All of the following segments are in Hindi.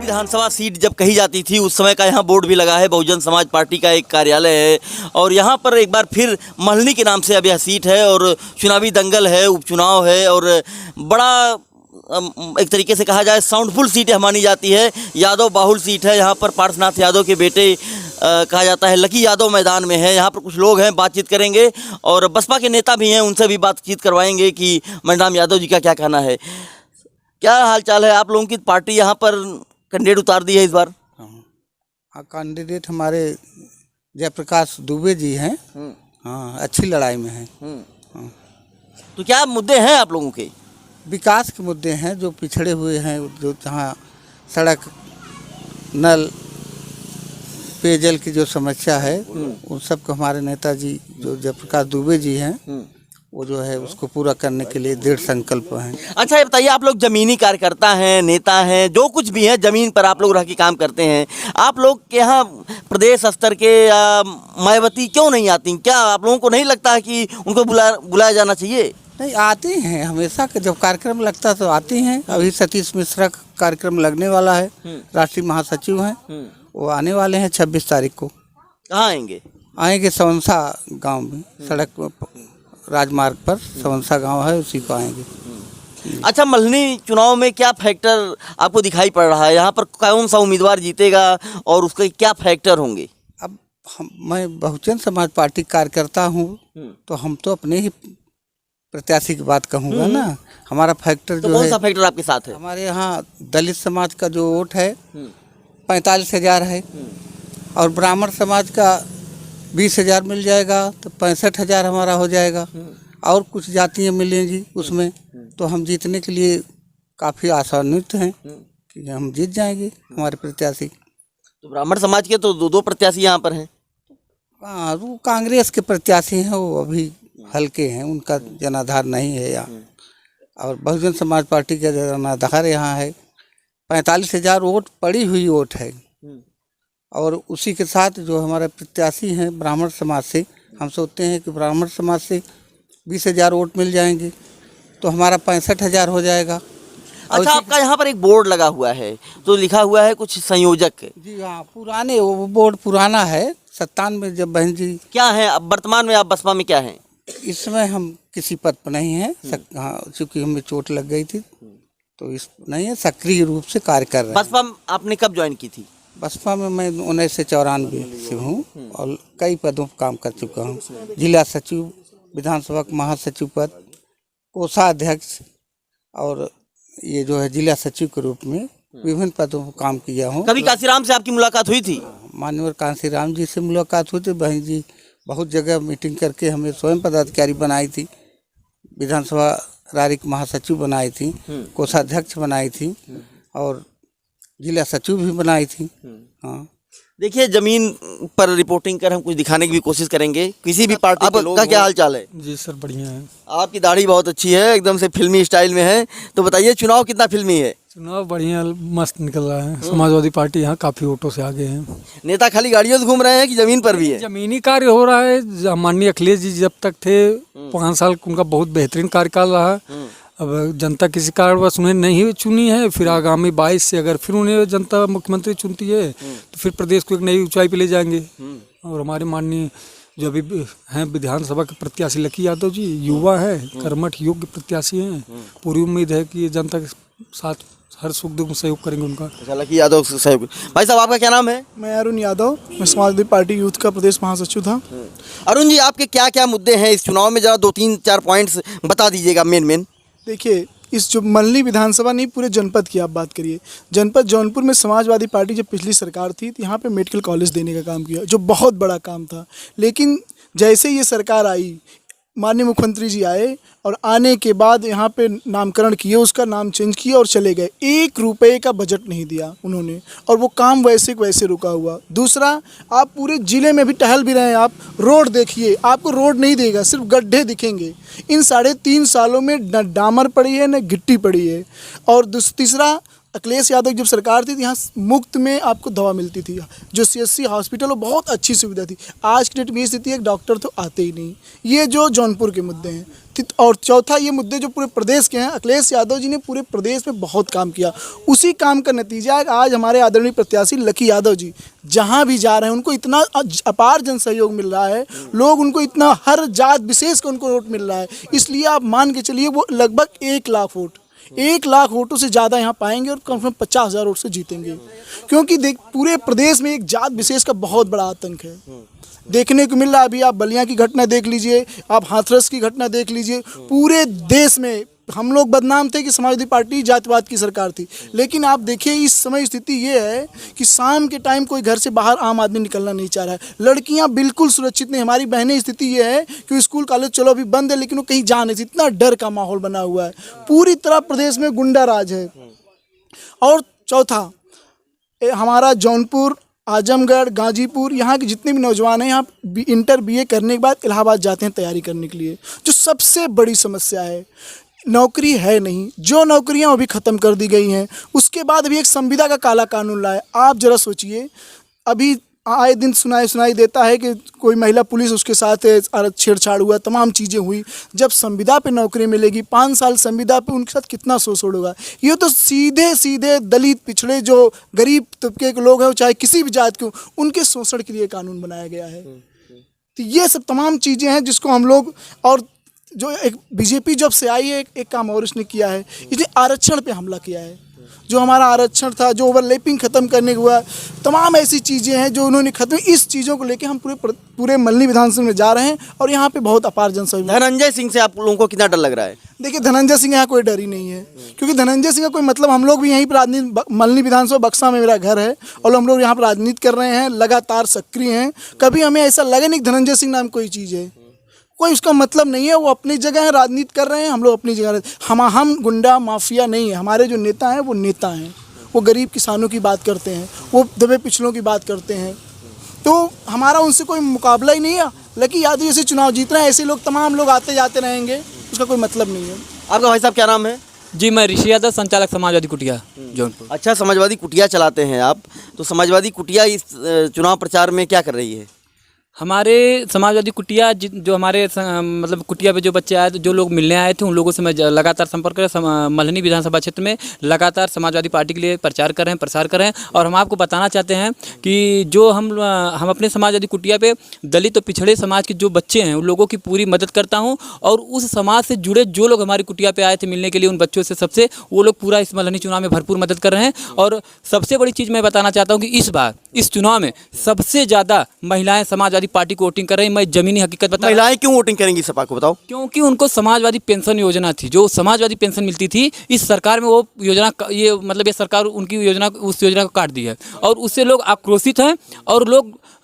विधानसभा सीट जब कही जाती थी उस समय का यहाँ बोर्ड भी लगा है, बहुजन समाज पार्टी का एक कार्यालय है और यहाँ पर एक बार फिर महलनी के नाम से अब यह सीट है और चुनावी दंगल है, उपचुनाव है और बड़ा एक तरीके से कहा जाए साउंडफुल सीट मानी जाती है। यादव बाहुल सीट है, यहाँ पर पार्श्वनाथ यादव के बेटे कहा जाता है लकी यादव मैदान में है। यहाँ पर कुछ लोग हैं, बातचीत करेंगे और बसपा के नेता भी हैं, उनसे भी बातचीत करवाएंगे कि मणिराम यादव जी का क्या कहना है। क्या हाल चाल है? आप लोगों की पार्टी यहाँ पर कैंडिडेट उतार दी है इस बार? हाँ, कैंडिडेट हमारे जयप्रकाश दुबे जी हैं। हाँ, अच्छी लड़ाई में हैं। हाँ। तो क्या मुद्दे हैं आप लोगों के? विकास के मुद्दे हैं, जो पिछड़े हुए हैं, जो जहाँ सड़क, नल, पेयजल की जो समस्या है उन सब को हमारे नेताजी जो जयप्रकाश दुबे जी हैं वो जो है उसको पूरा करने के लिए दृढ़ संकल्प हैं। अच्छा ये बताइए, आप लोग जमीनी कार्यकर्ता हैं, नेता हैं, जो कुछ भी हैं, जमीन पर आप लोग रह के काम करते हैं। आप लोग के यहाँ प्रदेश स्तर के मायावती क्यों नहीं आती? क्या आप लोगों को नहीं लगता है कि उनको बुलाया जाना चाहिए? नहीं, आती हैं हमेशा, जब कार्यक्रम लगता है तो आती हैं। अभी सतीश मिश्रा का कार्यक्रम लगने वाला है, राष्ट्रीय महासचिव हैं, वो आने वाले हैं 26 तारीख को। कहाँ आएंगे? आएंगे सवंसा गांव में, सड़क राजमार्ग पर सवंसा गांव है, उसी को आएंगे। अच्छा, महलनी चुनाव में क्या फैक्टर आपको दिखाई पड़ रहा है? यहाँ पर कौन सा उम्मीदवार जीतेगा और उसके क्या फैक्टर होंगे? अब मैं बहुजन समाज पार्टी कार्यकर्ता हूँ तो हम तो अपने ही प्रत्याशी की बात कहूँगा ना। हमारा फैक्टर तो जो कौन है, सा फैक्टर आपके साथ है? हमारे यहाँ दलित समाज का जो वोट है 45,000 है और ब्राह्मण समाज का 20,000 मिल जाएगा तो 65,000 हमारा हो जाएगा और कुछ जातियाँ मिलेंगी उसमें, तो हम जीतने के लिए काफ़ी आशान्वित हैं कि हम जीत जाएंगे हमारे प्रत्याशी। तो ब्राह्मण समाज के तो दो प्रत्याशी यहाँ पर हैं। हाँ, वो कांग्रेस के प्रत्याशी हैं, वो अभी हल्के हैं, उनका जनाधार नहीं है यहाँ। और बहुजन समाज पार्टी का जनाधार यहाँ है। 45,000 वोट पड़ी हुई वोट है और उसी के साथ जो हमारे प्रत्याशी हैं ब्राह्मण समाज से, हम सोचते हैं कि ब्राह्मण समाज से 20,000 वोट मिल जाएंगे तो हमारा 65,000 हो जाएगा। अच्छा, आपका यहाँ पर एक बोर्ड लगा हुआ है तो लिखा हुआ है कुछ संयोजक। जी हाँ, पुराने, वो बोर्ड पुराना है, 97 में जब बहन जी। क्या है अब वर्तमान में आप बसपा में क्या हैं? इसमें हम किसी पद पर नहीं हैं। हाँ, चूँकि हमें चोट लग गई थी तो इस नहीं है, सक्रिय रूप से कार्य कर रहे हैं। बसपा आपने कब ज्वाइन की थी? बसपा में मैं 1994 से हूँ और कई पदों पर काम कर चुका हूँ। जिला सचिव, विधानसभा महासचिव पद, कोषाध्यक्ष और ये जो है जिला सचिव के रूप में विभिन्न पदों पर काम किया हूँ। कभी कांसीराम से आपकी मुलाकात हुई थी? माननीय कांसीराम जी से मुलाकात हुई थी। बहन जी बहुत जगह मीटिंग करके हमें स्वयं पदाधिकारी बनाई थी, विधानसभा रारिक महासचिव बनाई थी, कोषाध्यक्ष बनाई थी और जिला सचिव भी बनाई थी। हाँ, देखिए, जमीन पर रिपोर्टिंग कर हम कुछ दिखाने की भी कोशिश करेंगे। किसी भी पार्टी के लोग का क्या हाल चाल है? जी सर, बढ़िया है। आपकी दाढ़ी बहुत अच्छी है, एकदम से फिल्मी स्टाइल में है। तो बताइए, चुनाव कितना फिल्मी है? चुनाव बढ़िया मस्त निकल रहा है। समाजवादी पार्टी यहाँ काफी वोटों से आगे है। नेता खाली गाड़ियों से घूम रहे हैं कि जमीन पर भी है? जमीनी कार्य हो रहा है। माननीय अखिलेश जी जब तक थे 5 साल उनका बहुत बेहतरीन कार्यकाल रहा। अब जनता किसी कारणवश उन्हें नहीं चुनी है, फिर आगामी 22 से अगर फिर उन्हें जनता मुख्यमंत्री चुनती है तो फिर प्रदेश को एक नई ऊंचाई पे ले जाएंगे। और हमारे माननीय जो अभी हैं विधानसभा के प्रत्याशी लकी यादव जी, युवा है, कर्मठ योग्य प्रत्याशी हैं। पूरी उम्मीद है कि ये जनता के साथ हर सुख दुख में सहयोग करेंगे उनका। अच्छा, लकी यादव से सहयोग। भाई साहब, आपका क्या नाम है? मैं अरुण यादव, मैं समाजवादी पार्टी यूथ का प्रदेश महासचिव था। अरुण जी, आपके क्या क्या मुद्दे हैं इस चुनाव में? जरा 2-3-4 पॉइंट्स बता दीजिएगा मेन। देखिए, इस जो मंडली विधानसभा नहीं, पूरे जनपद की आप बात करिए। जनपद जौनपुर में समाजवादी पार्टी जब पिछली सरकार थी तो यहाँ पे मेडिकल कॉलेज देने का काम किया, जो बहुत बड़ा काम था। लेकिन जैसे ये सरकार आई, माननीय मुख्यमंत्री जी आए और आने के बाद यहाँ पे नामकरण किए, उसका नाम चेंज किया और चले गए। 1 रुपये का बजट नहीं दिया उन्होंने और वो काम वैसे वैसे रुका हुआ। दूसरा, आप पूरे ज़िले में भी टहल भी रहे हैं, आप रोड देखिए, आपको रोड नहीं देगा, सिर्फ गड्ढे दिखेंगे। इन 3.5 सालों में न डामर पड़ी है न गिट्टी पड़ी है। और तीसरा, अखिलेश यादव की जब सरकार थी तो यहाँ मुफ्त में आपको दवा मिलती थी, जो CSC हॉस्पिटल वो बहुत अच्छी सुविधा थी। आज की डेट में ये स्थिति है, एक डॉक्टर तो आते ही नहीं। ये जो जौनपुर के मुद्दे हैं। और चौथा ये मुद्दे जो पूरे प्रदेश के हैं, अखिलेश यादव जी ने पूरे प्रदेश में बहुत काम किया। उसी काम का नतीजा है आज हमारे आदरणीय प्रत्याशी लकी यादव जी जहाँ भी जा रहे हैं उनको इतना अपार जन सहयोग मिल रहा है, लोग उनको इतना हर जात विशेष का उनको वोट मिल रहा है। इसलिए आप मान के चलिए वो लगभग 1 लाख वोट, 1 लाख वोटों से ज़्यादा यहाँ पाएंगे और कम से कम 50,000 वोट से जीतेंगे। क्योंकि देख पूरे प्रदेश में एक जात विशेष का बहुत बड़ा आतंक है देखने को मिल रहा है। अभी आप बलिया की घटना देख लीजिए, आप हाथरस की घटना देख लीजिए। पूरे देश में हम लोग बदनाम थे कि समाजवादी पार्टी जातिवाद की सरकार थी, लेकिन आप देखिए इस समय स्थिति ये है कि शाम के टाइम कोई घर से बाहर आम आदमी निकलना नहीं चाह रहा है। लड़कियां बिल्कुल सुरक्षित नहीं। हमारी बहनें स्थिति ये है कि स्कूल कॉलेज चलो अभी बंद है, लेकिन वो कहीं जा नहीं, इतना डर का माहौल बना हुआ है। पूरी तरह प्रदेश में गुंडा राज है। और चौथा हमारा जौनपुर, आजमगढ़, गाजीपुर, यहाँ के जितने भी नौजवान हैं यहाँ इंटर BA करने के बाद इलाहाबाद जाते हैं तैयारी करने के लिए। जो सबसे बड़ी समस्या है, नौकरी है नहीं। जो नौकरियां अभी ख़त्म कर दी गई हैं, उसके बाद अभी एक संविदा का काला कानून लाए। आप जरा सोचिए, अभी आए दिन सुनाई देता है कि कोई महिला पुलिस उसके साथ छेड़छाड़ हुआ, तमाम चीज़ें हुई। जब संविदा पे नौकरी मिलेगी, 5 साल संविदा पे, उनके साथ कितना शोषण होगा। ये तो सीधे सीधे दलित, पिछड़े, जो गरीब तबके के लोग हैं, चाहे किसी भी जात के, उनके शोषण के लिए कानून बनाया गया है। तो ये सब तमाम चीज़ें हैं जिसको हम लोग, और जो एक BJP जब से आई है एक काम और इसने किया है, इसने आरक्षण पे हमला किया है। जो हमारा आरक्षण था, जो ओवरलैपिंग खत्म करने के हुआ, तमाम ऐसी चीज़ें हैं जो उन्होंने खत्म। इस चीज़ों को लेके हम पूरे मल्हनी विधानसभा में जा रहे हैं और यहाँ पे बहुत अपार जनसहयोग। धनंजय सिंह से आप लोगों को कितना डर लग रहा है? देखिए धनंजय सिंह यहाँ कोई डर ही नहीं है, क्योंकि धनंजय सिंह का कोई मतलब, हम लोग भी यहीं पर राजनीति, मल्हनी विधानसभा बक्सा में मेरा घर है और हम लोग यहाँ पर राजनीति कर रहे हैं, लगातार सक्रिय हैं। कभी हमें ऐसा लगे नहीं कि धनंजय सिंह नाम कोई चीज़ है, कोई उसका मतलब नहीं है। वो अपनी जगह है, राजनीति कर रहे हैं, हम लोग अपनी जगह। हम गुंडा माफिया नहीं है। हमारे जो नेता हैं वो नेता हैं, वो गरीब किसानों की बात करते हैं, वो दबे पिछड़ों की बात करते हैं। तो हमारा उनसे कोई मुकाबला ही नहीं है। लकी यादव जैसे चुनाव जीत रहे हैं, ऐसे लोग तमाम लोग आते जाते रहेंगे, उसका कोई मतलब नहीं है। आपका भाई साहब क्या नाम है? जी, मैं ऋषि यादव, संचालक समाजवादी कुटिया जौनपुर। अच्छा, समाजवादी कुटिया चलाते हैं आप, तो समाजवादी कुटिया इस चुनाव प्रचार में क्या कर रही है? हमारे समाजवादी कुटिया जो हमारे मतलब कुटिया पे जो बच्चे आए थे, जो लोग मिलने आए थे, उन लोगों से मैं लगातार संपर्क कर मल्हनी विधानसभा क्षेत्र में लगातार समाजवादी पार्टी के लिए प्रचार कर रहे हैं, प्रसार कर रहे हैं। और हम आपको बताना चाहते हैं कि जो हम अपने समाजवादी कुटिया पे दलित और पिछड़े समाज के जो बच्चे हैं, उन लोगों की पूरी मदद करता हूँ। और उस समाज से जुड़े जो लोग हमारी कुटिया पे आए थे मिलने के लिए, उन बच्चों से सबसे वो लोग पूरा इस मल्हनी चुनाव में भरपूर मदद कर रहे हैं। और सबसे बड़ी चीज़ मैं बताना चाहता हूँ कि इस बार इस चुनाव में सबसे ज़्यादा महिलाएं समाजवादी पार्टी को वोटिंग कर रही है। मैं जमीनी हकीकत बता, महिलाएं क्यों वोटिंग करेंगी सपा को, बताओ? क्योंकि उनको समाजवादी पेंशन योजना थी, जो समाजवादी पेंशन मिलती थी, इस सरकार में वो योजना, ये मतलब ये सरकार उनकी योजना, उस योजना को काट दी है और उससे लोग आक्रोशित हैं।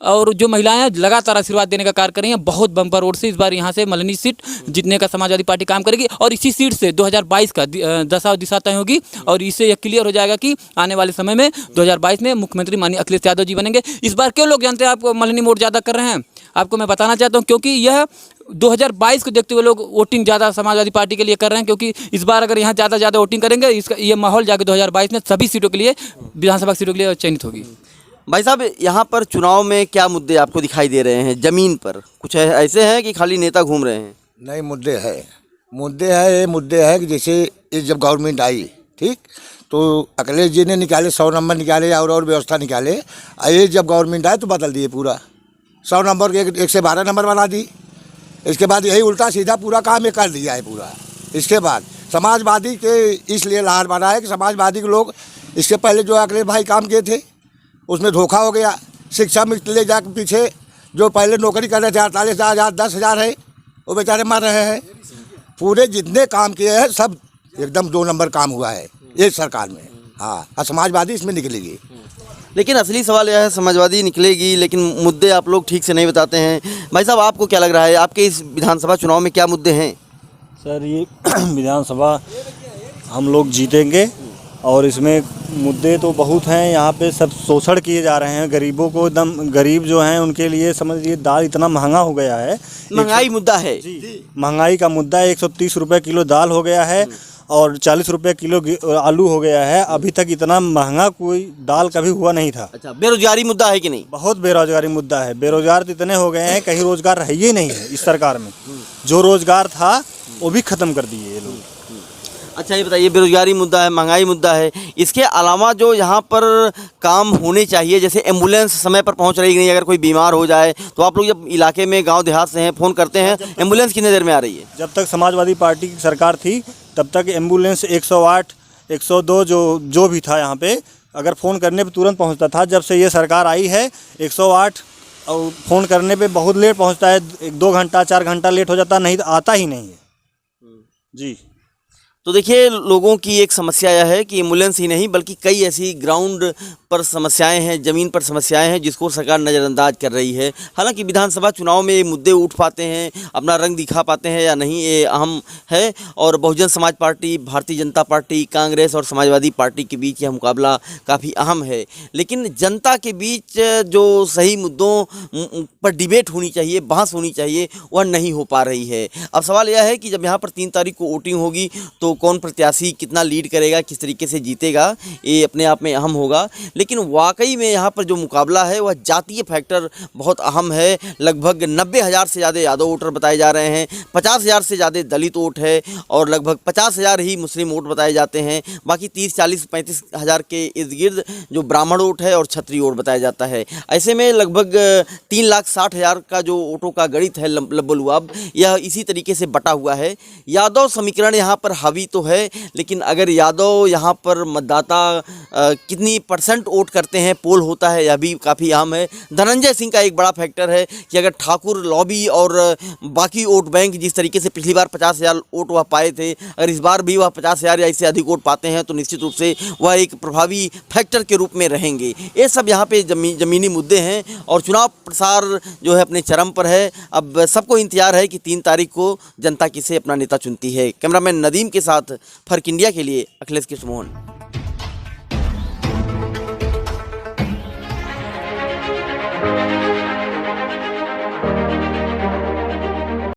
और जो महिलाएं हैं लगातार आशीर्वाद देने का कार्य कर रही हैं। बहुत बम्पर वोट से इस बार यहाँ से मल्हनी सीट जीतने का समाजवादी पार्टी काम करेगी और इसी सीट से 2022 का दशा और दिशा तय होगी। और इससे यह क्लियर हो जाएगा कि आने वाले समय में 2022 में मुख्यमंत्री माननीय अखिलेश यादव जी बनेंगे। इस बार क्यों लोग जानते हैं आप मल्हनी वोट ज़्यादा कर रहे हैं? आपको मैं बताना चाहता हूं, क्योंकि यह 2022 को देखते हुए लोग वोटिंग ज़्यादा समाजवादी पार्टी के लिए कर रहे हैं। क्योंकि इस बार अगर यहाँ ज़्यादा वोटिंग करेंगे, इसका ये माहौल जाकर 2022 में सभी सीटों के लिए, विधानसभा सीटों के लिए चयनित होगी। भाई साहब, यहाँ पर चुनाव में क्या मुद्दे आपको दिखाई दे रहे हैं जमीन पर? कुछ ऐसे हैं कि खाली नेता घूम रहे हैं? नहीं, मुद्दे है कि जैसे ये जब गवर्नमेंट आई, ठीक, तो अखिलेश जी ने निकाले 100 नंबर निकाले और व्यवस्था निकाले। ये जब गवर्नमेंट आए तो बदल दिए पूरा, 100 नंबर के 1 से 12 नंबर बना दी। इसके बाद यही उल्टा सीधा पूरा काम ये कर दिया है पूरा। इसके बाद समाजवादी के इसलिए लहर बना है कि समाजवादी के लोग इसके पहले जो अखिलेश भाई काम किए थे उसमें धोखा हो गया। शिक्षा में ले जाकर पीछे जो पहले नौकरी कर रहे थे 48,000 10,000 है, वो बेचारे मर रहे हैं। पूरे जितने काम किए हैं सब एकदम 2 नंबर काम हुआ है ये सरकार में। हाँ, और समाजवादी इसमें निकलेगी। लेकिन असली सवाल यह है, समाजवादी निकलेगी लेकिन मुद्दे आप लोग ठीक से नहीं बताते हैं। भाई साहब, आपको क्या लग रहा है, आपके इस विधानसभा चुनाव में क्या मुद्दे हैं? सर, ये विधानसभा हम लोग जीतेंगे और इसमें मुद्दे तो बहुत हैं। यहाँ पे सब शोषण किए जा रहे हैं गरीबों को, एकदम गरीब जो हैं उनके लिए समझ लीजिए दाल इतना महंगा हो गया है। महंगाई मुद्दा है। महंगाई का मुद्दा है। 130 रुपये किलो दाल हो गया है और 40 रुपये किलो आलू हो गया है। अभी तक इतना महंगा कोई दाल कभी हुआ नहीं था। अच्छा, बेरोजगारी मुद्दा है कि नहीं? बहुत बेरोजगारी मुद्दा है। बेरोजगार तो इतने हो गए हैं, कहीं रोजगार रह ही नहीं है इस सरकार में। जो रोजगार था वो भी खत्म कर दिए ये लोग। अच्छा, ये बताइए, बेरोजगारी मुद्दा है, महंगाई मुद्दा है, इसके अलावा जो यहाँ पर काम होने चाहिए, जैसे एम्बुलेंस समय पर पहुँच रही नहीं, अगर कोई बीमार हो जाए तो आप लोग जब इलाके में गांव देहात से हैं फ़ोन करते हैं, एम्बुलेंस कितने देर में आ रही है? जब तक समाजवादी पार्टी की सरकार थी तब तक एम्बुलेंस 108, 102 जो भी था यहाँ पे, अगर फ़ोन करने पे तुरंत पहुँचता था। जब से ये सरकार आई है 108 और फ़ोन करने पे बहुत लेट पहुँचता है, 1-2 घंटा 4 घंटा लेट हो जाता, नहीं तो आता ही नहीं है जी। तो देखिए, लोगों की एक समस्या यह है कि एम्बुलेंस ही नहीं बल्कि कई ऐसी ग्राउंड पर समस्याएं हैं, ज़मीन पर समस्याएं हैं जिसको सरकार नज़रअंदाज कर रही है। हालांकि विधानसभा चुनाव में ये मुद्दे उठ पाते हैं, अपना रंग दिखा पाते हैं या नहीं, ये अहम है। और बहुजन समाज पार्टी, भारतीय जनता पार्टी, कांग्रेस और समाजवादी पार्टी के बीच यह मुकाबला काफ़ी अहम है। लेकिन जनता के बीच जो सही मुद्दों पर डिबेट होनी चाहिए, बहस होनी चाहिए, वह नहीं हो पा रही है। अब सवाल यह है कि जब यहाँ पर 3 तारीख को वोटिंग होगी तो कौन प्रत्याशी कितना लीड करेगा, किस तरीके से जीतेगा, ये अपने आप में अहम होगा। लेकिन वाकई में यहाँ पर जो मुकाबला है वह जातीय फैक्टर बहुत अहम है। लगभग 90,000 से ज़्यादा यादव वोटर बताए जा रहे हैं, 50,000 से ज़्यादा दलित वोट है और लगभग 50,000 ही मुस्लिम वोट बताए जाते हैं। बाकी 30, 40, 35,000 के इर्द गिर्द जो ब्राह्मण वोट है और क्षत्रिय वोट बताया जाता है। ऐसे में लगभग 3,60,000 का जो वोटों का गणित है लबलुआब, यह इसी तरीके से बटा हुआ है। यादव समीकरण यहाँ पर हावी तो है, लेकिन अगर यादव यहाँ पर मतदाता कितनी % वोट करते हैं, पोल होता है, यह भी काफ़ी अहम है। धनंजय सिंह का एक बड़ा फैक्टर है कि अगर ठाकुर लॉबी और बाकी वोट बैंक जिस तरीके से पिछली बार 50,000 वोट वह पाए थे, अगर इस बार भी वह 50,000 या इससे अधिक वोट पाते हैं तो निश्चित रूप से वह एक प्रभावी फैक्टर के रूप में रहेंगे। ये सब यहाँ पे ज़मीनी मुद्दे हैं और चुनाव प्रसार जो है अपने चरम पर है। अब सबको इंतजार है कि 3 तारीख को जनता किसे अपना नेता चुनती है। कैमरामैन नदीम के साथ फर्क इंडिया के लिए अखिलेश कृष्णमोहन।